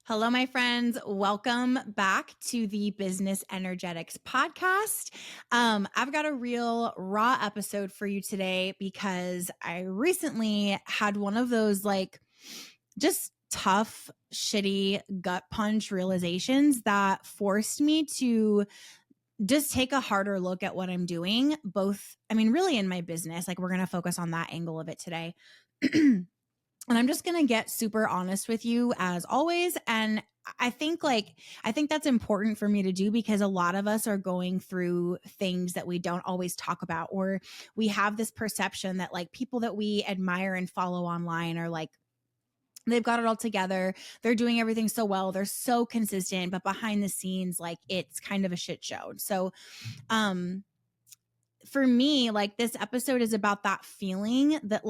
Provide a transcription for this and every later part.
Hello, my friends. Welcome back to the Business Energetics podcast. I've got a real raw episode for you today because I recently had one of those just tough, shitty gut punch realizations that forced me to just take a harder look at what I'm doing, really in my business. We're going to focus on that angle of it today. And I'm just going to get super honest with you as always. And I think that's important for me to do because a lot of us are going through things that we don't always talk about, or we have this perception that people that we admire and follow online are they've got it all together. They're doing everything so well. They're so consistent, but behind the scenes, it's kind of a shit show. So, for me, this episode is about that feeling that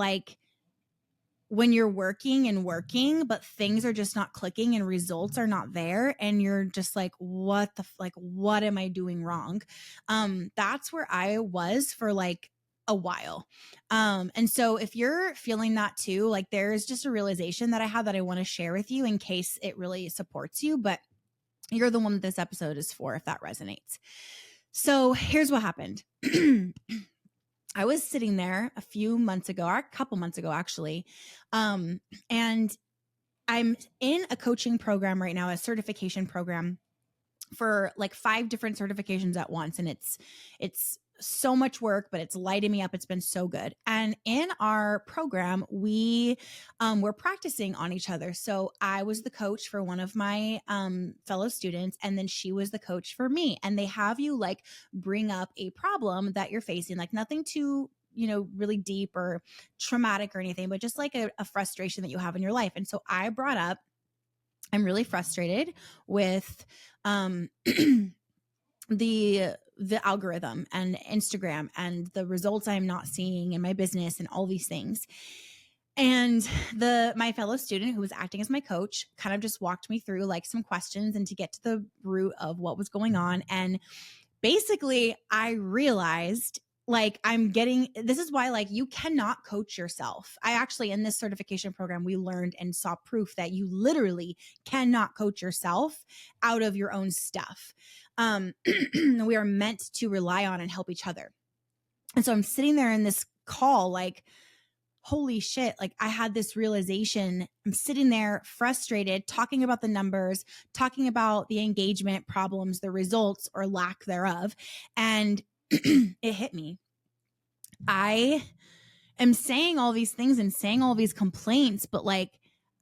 when you're working and working, but things are just not clicking and results are not there. And you're just what am I doing wrong? That's where I was for a while. And so if you're feeling that too, there's just a realization that I had that I want to share with you in case it really supports you, but you're the one that this episode is for, if that resonates. So here's what happened. I was sitting there a couple months ago, actually. And I'm in a coaching program right now, a certification program for 5 different certifications at once. And it's so much work, but it's lighting me up. It's been so good. And in our program, we were practicing on each other. So I was the coach for one of my fellow students, and then she was the coach for me. And they have you bring up a problem that you're facing, nothing too really deep or traumatic or anything, but just a frustration that you have in your life. And so I brought up, I'm really frustrated with the algorithm and Instagram and the results I'm not seeing in my business and all these things. And my fellow student who was acting as my coach kind of just walked me through some questions and to get to the root of what was going on. And basically I realized this is why you cannot coach yourself. I actually, in this certification program, we learned and saw proof that you literally cannot coach yourself out of your own stuff. We are meant to rely on and help each other. And so I'm sitting there in this call, holy shit, I had this realization. I'm sitting there frustrated, talking about the numbers, talking about the engagement problems, the results or lack thereof. And it hit me. I am saying all these things and saying all these complaints, but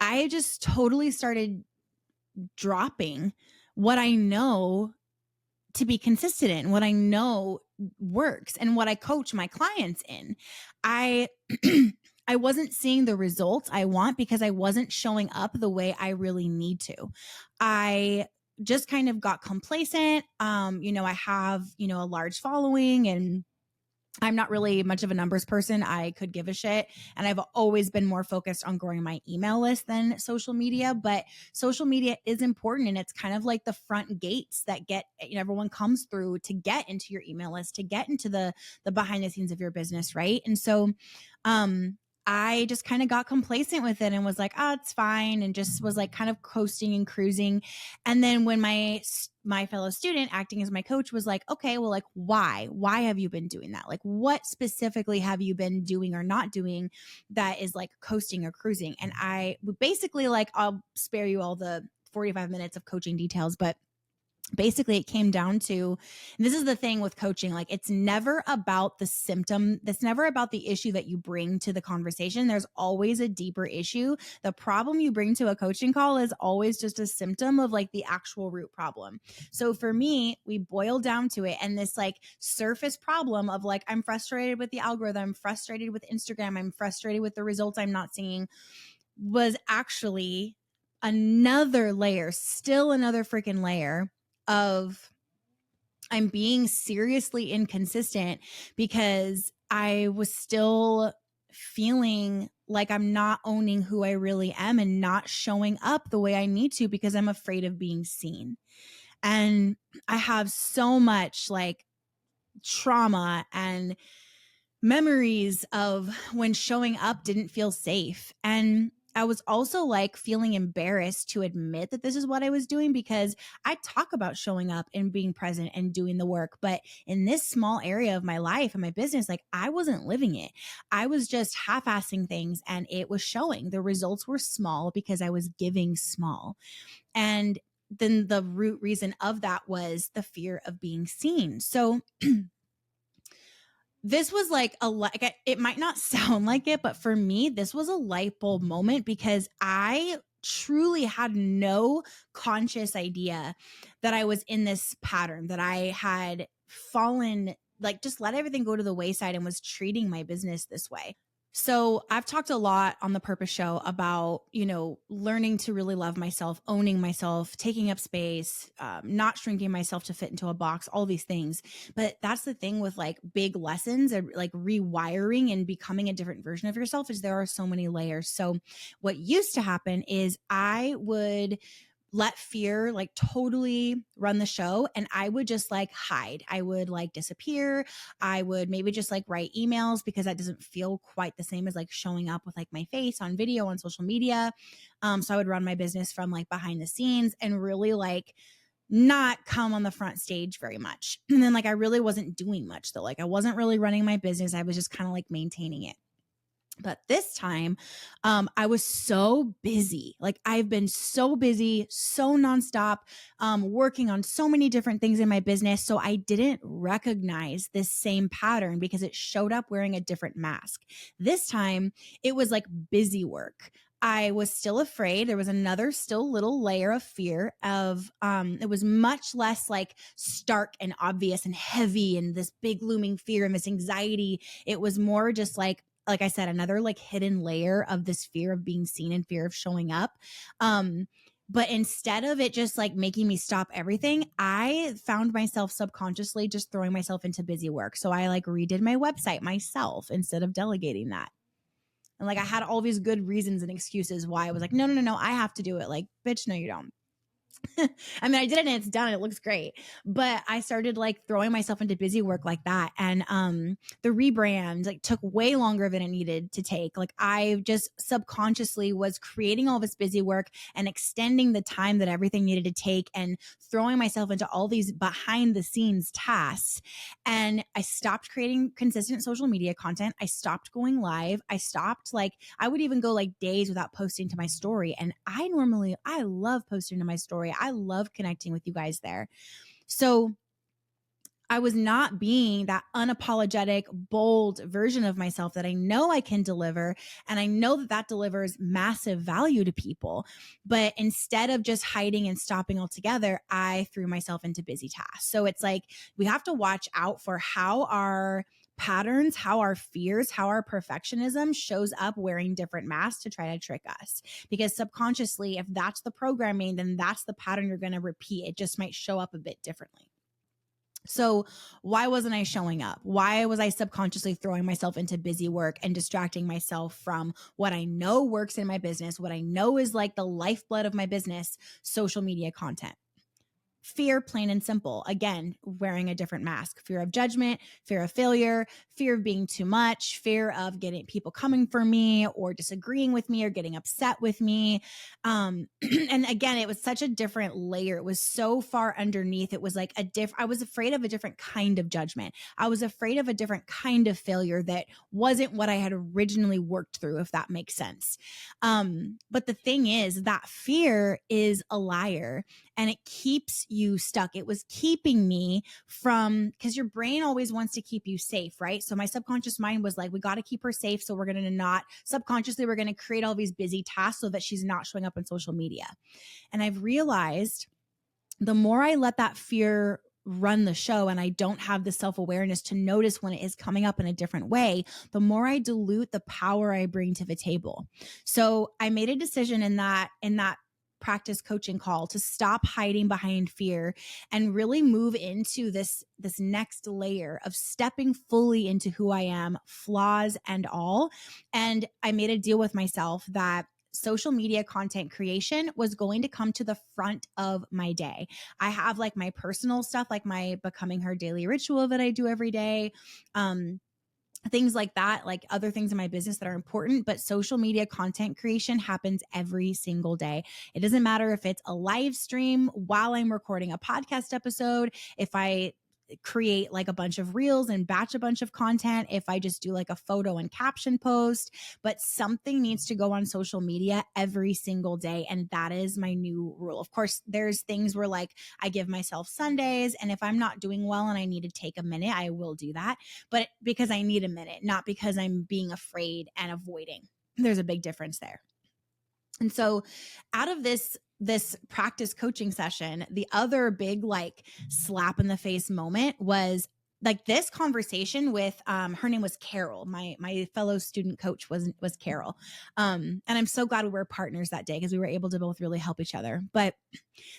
I just totally started dropping what I know to be consistent in, what I know works, and what I coach my clients in. I wasn't seeing the results I want because I wasn't showing up the way I really need to. I just kind of got complacent. I have, a large following, and I'm not really much of a numbers person. I could give a shit. And I've always been more focused on growing my email list than social media. But social media is important. And it's kind of the front gates that everyone comes through to get into your email list, to get into the behind the scenes of your business. Right. And so, I just kind of got complacent with it and was like, oh, it's fine. And just was kind of coasting and cruising. And then when my fellow student acting as my coach was like, okay, well, why have you been doing that? What specifically have you been doing or not doing that is coasting or cruising? And I basically I'll spare you all the 45 minutes of coaching details, but basically it came down to, and this is the thing with coaching, it's never about the symptom. That's never about the issue that you bring to the conversation. There's always a deeper issue. The problem you bring to a coaching call is always just a symptom of the actual root problem. So for me, we boiled down to it, and this surface problem of I'm frustrated with the algorithm, I'm frustrated with Instagram, I'm frustrated with the results I'm not seeing, was actually another layer, still another freaking layer of I'm being seriously inconsistent because I was still feeling like I'm not owning who I really am and not showing up the way I need to because I'm afraid of being seen. And I have so much trauma and memories of when showing up didn't feel safe. And I was also like feeling embarrassed to admit that this is what I was doing, because I talk about showing up and being present and doing the work. But in this small area of my life and my business, like I wasn't living it. I was just half assing things and it was showing. The results were small because I was giving small. And then the root reason of that was the fear of being seen. So this was like it might not sound like it, but for me, this was a light bulb moment, because I truly had no conscious idea that I was in this pattern, that I had fallen, like just let everything go to the wayside and was treating my business this way. So I've talked a lot on the Purpose Show about, learning to really love myself, owning myself, taking up space, not shrinking myself to fit into a box, all these things. But that's the thing with like big lessons or like rewiring and becoming a different version of yourself, is there are so many layers. So what used to happen is I would let fear like totally run the show, and I would just like hide. I would like disappear. I would maybe just like write emails, because that doesn't feel quite the same as like showing up with like my face on video on social media. So I would run my business from like behind the scenes and really like not come on the front stage very much. And then like I really wasn't doing much though. Like I wasn't really running my business. I was just kind of like maintaining it. But this time, I was so busy. Like I've been so busy, so nonstop, working on so many different things in my business. So I didn't recognize this same pattern because it showed up wearing a different mask. This time, it was like busy work. I was still afraid. There was another still little layer of fear of, it was much less like stark and obvious and heavy and this big looming fear and this anxiety. It was more just like I said, another like hidden layer of this fear of being seen and fear of showing up. But instead of it just like making me stop everything, I found myself subconsciously just throwing myself into busy work. So I like redid my website myself instead of delegating that. And like I had all these good reasons and excuses why I was like, no, I have to do it. Like, bitch, no, you don't. I mean, I did it and it's done. It looks great. But I started like throwing myself into busy work like that. And the rebrand like took way longer than it needed to take. Like I just subconsciously was creating all this busy work and extending the time that everything needed to take and throwing myself into all these behind the scenes tasks. And I stopped creating consistent social media content. I stopped going live. I would even go like days without posting to my story. And I love posting to my story. I love connecting with you guys there. So I was not being that unapologetic, bold version of myself that I know I can deliver. And I know that that delivers massive value to people. But instead of just hiding and stopping altogether, I threw myself into busy tasks. So it's like we have to watch out for how our patterns, how our fears, how our perfectionism shows up wearing different masks to try to trick us. Because subconsciously, if that's the programming, then that's the pattern you're going to repeat. It just might show up a bit differently. So why wasn't I showing up? Why was I subconsciously throwing myself into busy work and distracting myself from what I know works in my business, what I know is like the lifeblood of my business, social media content? Fear, plain and simple. Again, wearing a different mask. Fear of judgment, fear of failure, fear of being too much, fear of getting people coming for me or disagreeing with me or getting upset with me. And again, it was such a different layer. It was so far underneath. It was like I was afraid of a different kind of judgment. I was afraid of a different kind of failure that wasn't what I had originally worked through, if that makes sense. But the thing is that fear is a liar. And it keeps you stuck. It was keeping me from, because your brain always wants to keep you safe, right? So my subconscious mind was like, we got to keep her safe. So we're going to not, subconsciously, we're going to create all these busy tasks so that she's not showing up on social media. And I've realized the more I let that fear run the show and I don't have the self-awareness to notice when it is coming up in a different way, the more I dilute the power I bring to the table. So I made a decision in that practice coaching call to stop hiding behind fear and really move into this next layer of stepping fully into who I am, flaws and all. And I made a deal with myself that social media content creation was going to come to the front of my day. I have like my personal stuff, like my Becoming Her daily ritual that I do every day. things like that, like other things in my business that are important, but social media content creation happens every single day. It doesn't matter if it's a live stream while I'm recording a podcast episode, if I create like a bunch of reels and batch a bunch of content, if I just do like a photo and caption post, but something needs to go on social media every single day. And that is my new rule. Of course, there's things where like I give myself Sundays, and if I'm not doing well and I need to take a minute, I will do that, but because I need a minute, not because I'm being afraid and avoiding. There's a big difference there. And so out of this practice coaching session, the other big like slap in the face moment was like this conversation with her name was Carol. My fellow student coach was Carol. And I'm so glad we were partners that day because we were able to both really help each other. But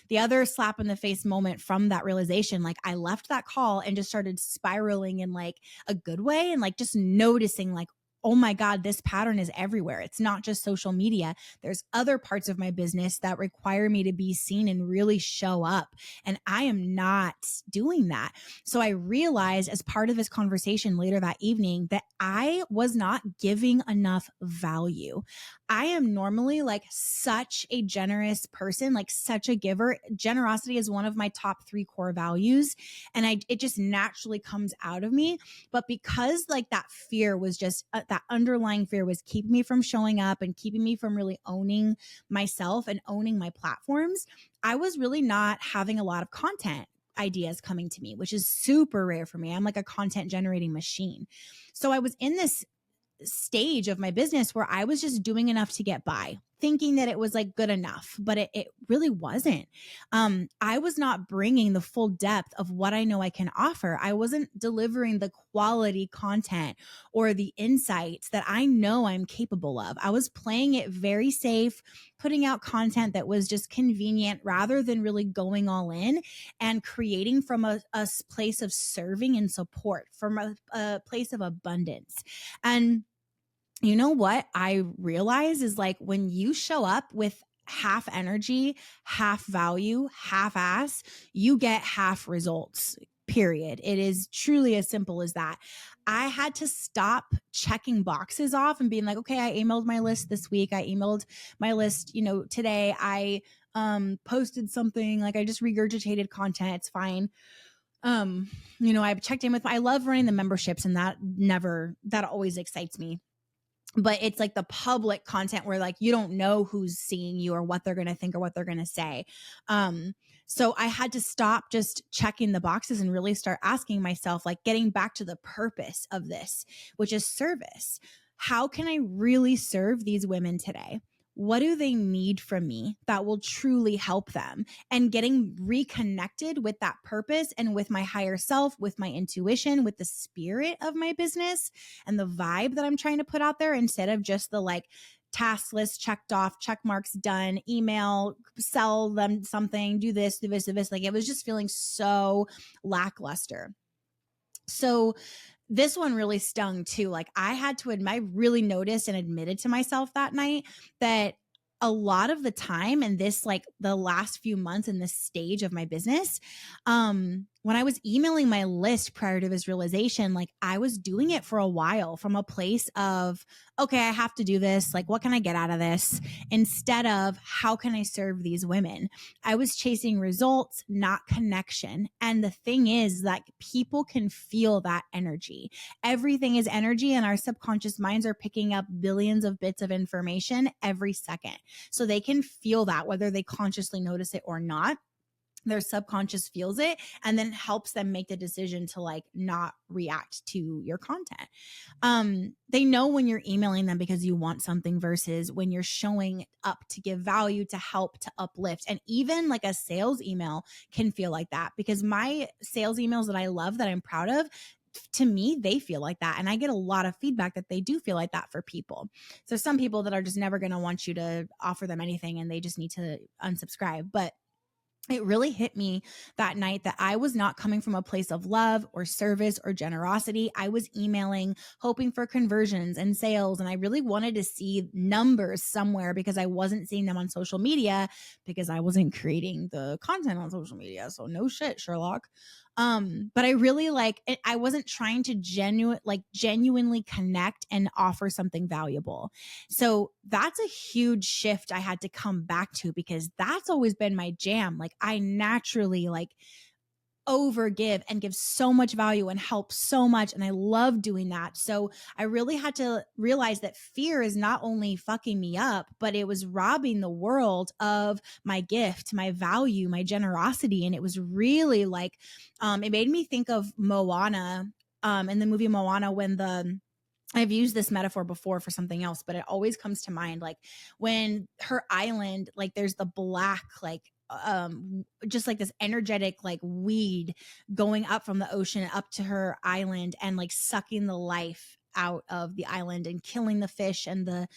the other slap in the face moment from that realization, like I left that call and just started spiraling in like a good way, and like just noticing like, oh my God, this pattern is everywhere. It's not just social media. There's other parts of my business that require me to be seen and really show up. And I am not doing that. So I realized as part of this conversation later that evening that I was not giving enough value. I am normally like such a generous person, like such a giver. Generosity is one of my top 3 core values. And it just naturally comes out of me. But because like that fear was just that underlying fear was keeping me from showing up and keeping me from really owning myself and owning my platforms, I was really not having a lot of content ideas coming to me, which is super rare for me. I'm like a content generating machine. So I was in this stage of my business where I was just doing enough to get by, thinking that it was like good enough, but it really wasn't. I was not bringing the full depth of what I know I can offer. I wasn't delivering the quality content or the insights that I know I'm capable of. I was playing it very safe, putting out content that was just convenient rather than really going all in and creating from a place of serving and support, from a place of abundance. And you know what I realize is like when you show up with half energy, half value, half ass, you get half results. Period. It is truly as simple as that. I had to stop checking boxes off and being like, okay, I emailed my list this week. I emailed my list, today. I posted something, like I just regurgitated content. It's fine. I've checked in with I love running the memberships, and that always excites me. But it's like the public content where like you don't know who's seeing you or what they're going to think or what they're going to say. So I had to stop just checking the boxes and really start asking myself, like getting back to the purpose of this, which is service. How can I really serve these women today? What do they need from me that will truly help them? And getting reconnected with that purpose and with my higher self, with my intuition, with the spirit of my business and the vibe that I'm trying to put out there, instead of just the like task list checked off, check marks done, email, sell them something, do this, do this, do this. Like it was just feeling so lackluster. So this one really stung too. Like I had to admit, I really noticed and admitted to myself that night that a lot of the time, and this like the last few months in this stage of my business, when I was emailing my list prior to this realization, like I was doing it for a while from a place of, okay, I have to do this. Like, what can I get out of this? Instead of how can I serve these women? I was chasing results, not connection. And the thing is, like, people can feel that energy. Everything is energy, and our subconscious minds are picking up billions of bits of information every second. So they can feel that, whether they consciously notice it or not. Their subconscious feels it and then helps them make the decision to like not react to your content. They know when you're emailing them because you want something versus when you're showing up to give value, to help, to uplift. And even like a sales email can feel like that, because my sales emails that I love, that I'm proud of, to me, they feel like that. And I get a lot of feedback that they do feel like that for people. So some people that are just never going to want you to offer them anything and they just need to unsubscribe. But it really hit me that night that I was not coming from a place of love or service or generosity. I was emailing, hoping for conversions and sales. And I really wanted to see numbers somewhere because I wasn't seeing them on social media, because I wasn't creating the content on social media. So no shit, Sherlock. But I really like it. I wasn't trying to genuinely connect and offer something valuable. So that's a huge shift I had to come back to, because that's always been my jam. Like I naturally like overgive and give so much value and help so much. And I love doing that. So I really had to realize that fear is not only fucking me up, but it was robbing the world of my gift, my value, my generosity. And it was really like, it made me think of Moana, in the movie Moana, when I've used this metaphor before for something else, but it always comes to mind. Like when her island, like there's the black, like, just like this energetic, like weed going up from the ocean up to her island and like sucking the life out of the island and killing the fish and the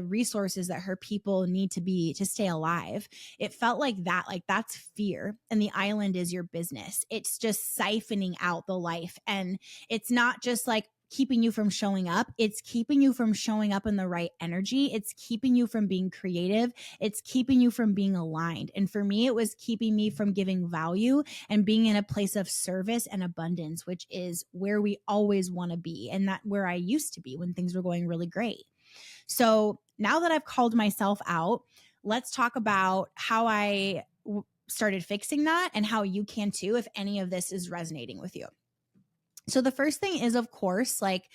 resources that her people need to stay alive. It felt like that, like that's fear, and the island is your business. It's just siphoning out the life, and it's not just like keeping you from showing up. It's keeping you from showing up in the right energy. It's keeping you from being creative. It's keeping you from being aligned. And for me, it was keeping me from giving value and being in a place of service and abundance, which is where we always want to be. And that where I used to be when things were going really great. So now that I've called myself out, let's talk about how I started fixing that and how you can too, if any of this is resonating with you. So the first thing is, of course, like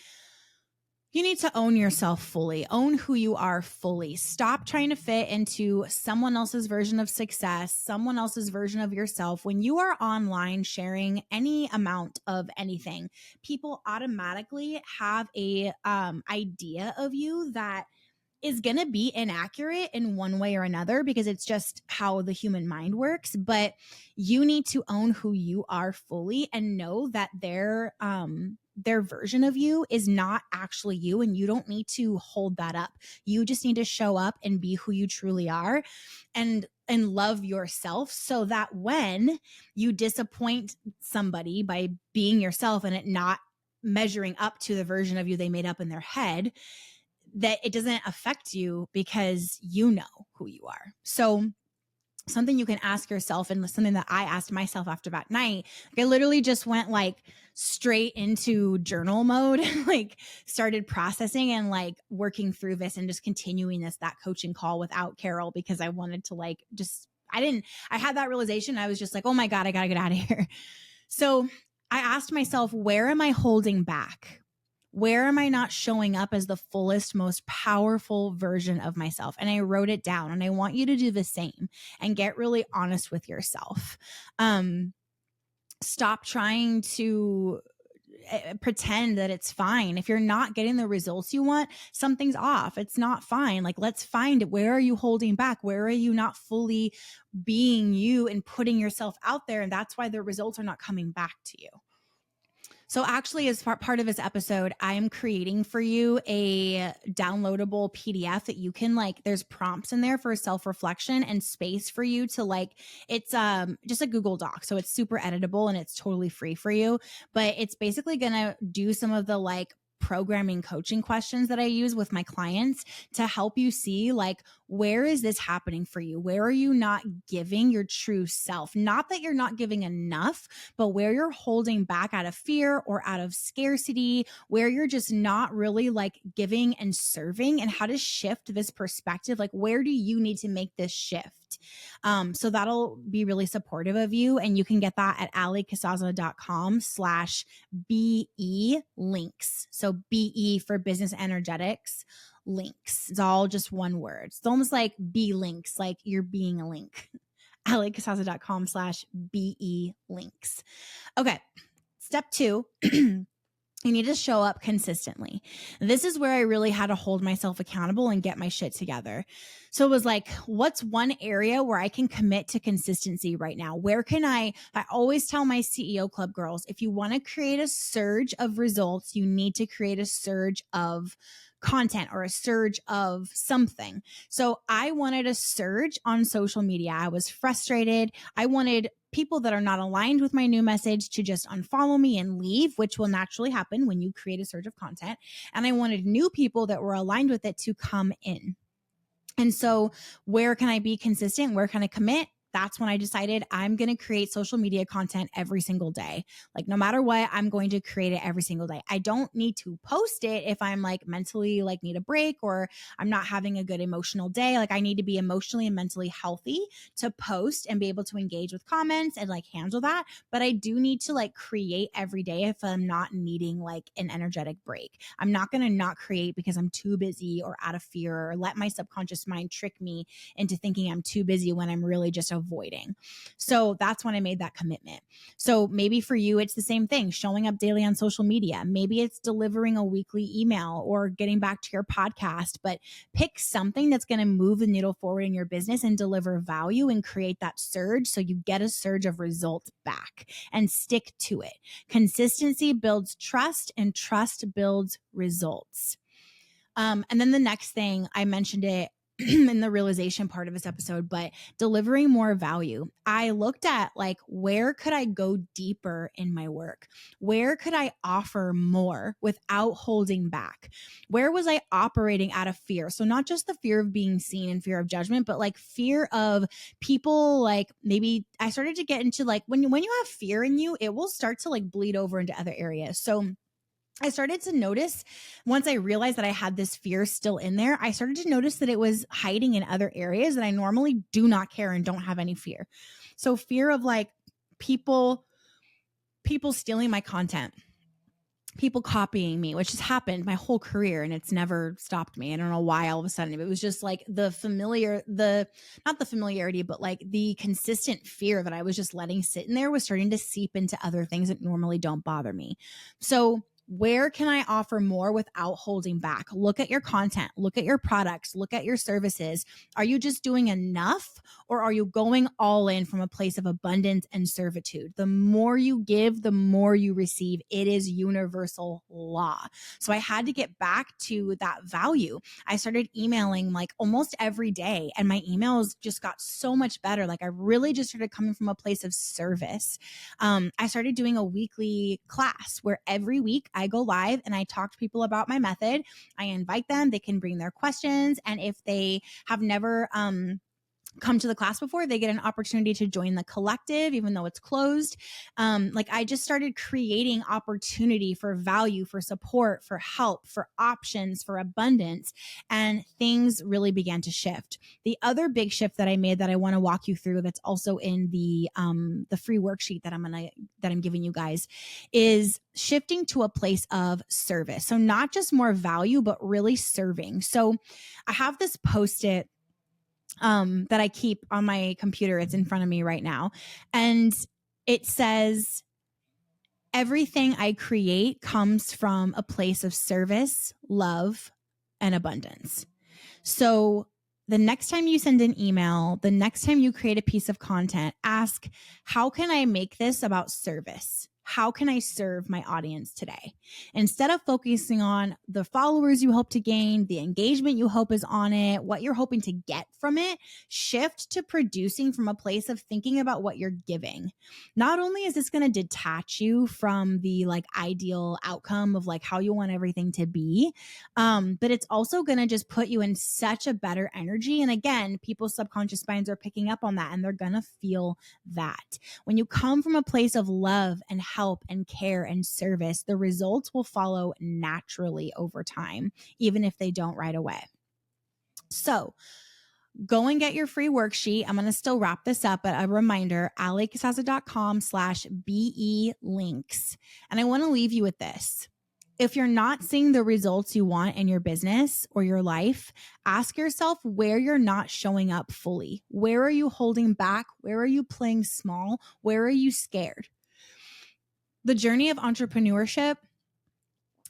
you need to own yourself fully, own who you are fully. Stop trying to fit into someone else's version of success, someone else's version of yourself. When you are online sharing any amount of anything, people automatically have a idea of you that is going to be inaccurate in one way or another, because it's just how the human mind works. But you need to own who you are fully and know that their version of you is not actually you, and you don't need to hold that up. You just need to show up and be who you truly are, and love yourself, so that when you disappoint somebody by being yourself and it not measuring up to the version of you they made up in their head, that it doesn't affect you because you know who you are. So something you can ask yourself, and something that I asked myself after that night, like I literally just went like straight into journal mode and like started processing and like working through this and just continuing that coaching call without Carol, because I wanted to like I had that realization. I was just like, oh my God, I gotta get out of here. So I asked myself, where am I holding back? Where am I not showing up as the fullest, most powerful version of myself? And I wrote it down, and I want you to do the same and get really honest with yourself. Stop trying to pretend that it's fine. If you're not getting the results you want, something's off. It's not fine. Like, let's find it. Where are you holding back? Where are you not fully being you and putting yourself out there? And that's why the results are not coming back to you. So actually, as part of this episode, I am creating for you a downloadable PDF that you can like, there's prompts in there for self-reflection and space for you to like, it's just a Google Doc. So it's super editable and it's totally free for you, but it's basically going to do some of the like programming coaching questions that I use with my clients to help you see like, where is this happening for you? Where are you not giving your true self? Not that you're not giving enough, but where you're holding back out of fear or out of scarcity, where you're just not really like giving and serving, and how to shift this perspective. Like, where do you need to make this shift? So that'll be really supportive of you. And you can get that at alicasaza.com/BE links. So BE for business energetics links. It's all just one word. It's almost like B links, like you're being a link. alicasaza.com/BE links. Okay. Step 2. You need to show up consistently. This is where I really had to hold myself accountable and get my shit together. So it was like, what's one area where I can commit to consistency right now? Where can I always tell my CEO Club girls, if you want to create a surge of results, you need to create a surge of content or a surge of something. So I wanted a surge on social media. I was frustrated. I wanted people that are not aligned with my new message to just unfollow me and leave, which will naturally happen when you create a surge of content. And I wanted new people that were aligned with it to come in. And so where can I be consistent? Where can I commit? that's when I decided I'm going to create social media content every single day. Like no matter what, I'm going to create it every single day. I don't need to post it if I'm like mentally like need a break or I'm not having a good emotional day. Like I need to be emotionally and mentally healthy to post and be able to engage with comments and like handle that. But I do need to like create every day if I'm not needing like an energetic break. I'm not going to not create because I'm too busy or out of fear or let my subconscious mind trick me into thinking I'm too busy when I'm really just avoiding. So that's when I made that commitment. So maybe for you, it's the same thing, showing up daily on social media. Maybe it's delivering a weekly email or getting back to your podcast, but pick something that's going to move the needle forward in your business and deliver value and create that surge so you get a surge of results back and stick to it. Consistency builds trust and trust builds results. And then the next thing, I mentioned it in the realization part of this episode, but delivering more value. I looked at like, where could I go deeper in my work? Where could I offer more without holding back? Where was I operating out of fear? So not just the fear of being seen and fear of judgment, but like fear of people, like maybe I started to get into like, when you have fear in you, it will start to like bleed over into other areas. So I started to notice once I realized that I had this fear still in there, I started to notice that it was hiding in other areas that I normally do not care and don't have any fear. So fear of like people stealing my content, people copying me, which has happened my whole career and it's never stopped me. I don't know why all of a sudden. It was just like not the familiarity, but like the consistent fear that I was just letting sit in there was starting to seep into other things that normally don't bother me. So where can I offer more without holding back? Look at your content, look at your products, look at your services. Are you just doing enough or are you going all in from a place of abundance and servitude? The more you give, the more you receive. It is universal law. So I had to get back to that value. I started emailing like almost every day and my emails just got so much better. Like I really just started coming from a place of service. I started doing a weekly class where every week I go live and I talk to people about my method. I invite them, they can bring their questions. And if they have never, come to the class before, they get an opportunity to join the collective, even though it's closed. Like I just started creating opportunity for value, for support, for help, for options, for abundance, and things really began to shift. The other big shift that I made that I want to walk you through, that's also in the free worksheet that I'm giving you guys, is shifting to a place of service. So not just more value, but really serving. So I have this post-it that I keep on my computer. It's in front of me right now. And it says, everything I create comes from a place of service, love, and abundance. So the next time you send an email, the next time you create a piece of content, ask, how can I make this about service? How can I serve my audience today? Instead of focusing on the followers you hope to gain, the engagement you hope is on it, what you're hoping to get from it, shift to producing from a place of thinking about what you're giving. Not only is this going to detach you from the like ideal outcome of like how you want everything to be, but it's also going to just put you in such a better energy. And again, people's subconscious minds are picking up on that and they're going to feel that. When you come from a place of love and help and care and service, the results will follow naturally over time, even if they don't right away. So go and get your free worksheet. I'm going to still wrap this up, but a reminder, alliecasasa.com/BE links. And I want to leave you with this. If you're not seeing the results you want in your business or your life, ask yourself where you're not showing up fully. Where are you holding back? Where are you playing small? Where are you scared? The journey of entrepreneurship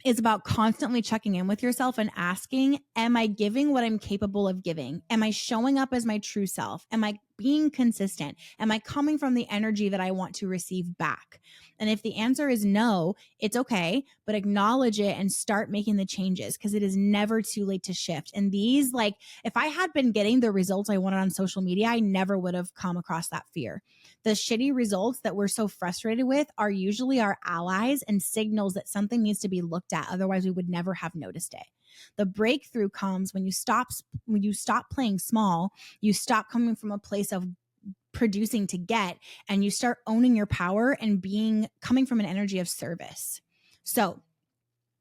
is about constantly checking in with yourself and asking, am I giving what I'm capable of giving? Am I showing up as my true self? Am I being consistent? Am I coming from the energy that I want to receive back? And if the answer is no, it's okay, but acknowledge it and start making the changes because it is never too late to shift. And these, like, if I had been getting the results I wanted on social media, I never would have come across that fear. The shitty results that we're so frustrated with are usually our allies and signals that something needs to be looked at. Otherwise, we would never have noticed it. The breakthrough comes when you stop playing small, you stop coming from a place of producing to get, and you start owning your power and coming from an energy of service. So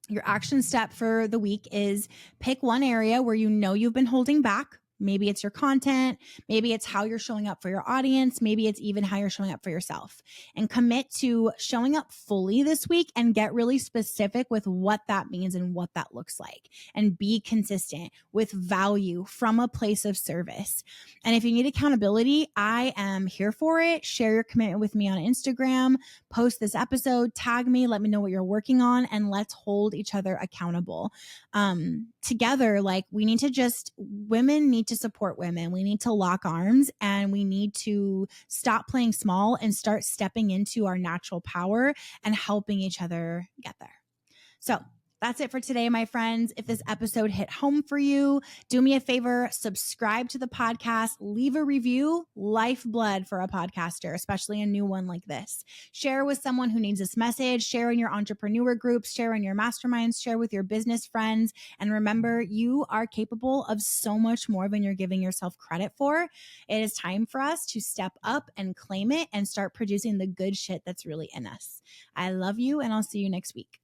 your action step for the week is pick one area where you know you've been holding back. Maybe it's your content. Maybe it's how you're showing up for your audience. Maybe it's even how you're showing up for yourself, and commit to showing up fully this week and get really specific with what that means and what that looks like, and be consistent with value from a place of service. And if you need accountability, I am here for it. Share your commitment with me on Instagram, post this episode, tag me, let me know what you're working on, and let's hold each other accountable. Together, like women need to support women. We need to lock arms, and we need to stop playing small and start stepping into our natural power and helping each other get there. So that's it for today, my friends. If this episode hit home for you, do me a favor, subscribe to the podcast, leave a review. Lifeblood for a podcaster, especially a new one like this. Share with someone who needs this message. Share in your entrepreneur groups, share in your masterminds, share with your business friends. And remember, you are capable of so much more than you're giving yourself credit for. It is time for us to step up and claim it and start producing the good shit that's really in us. I love you, and I'll see you next week.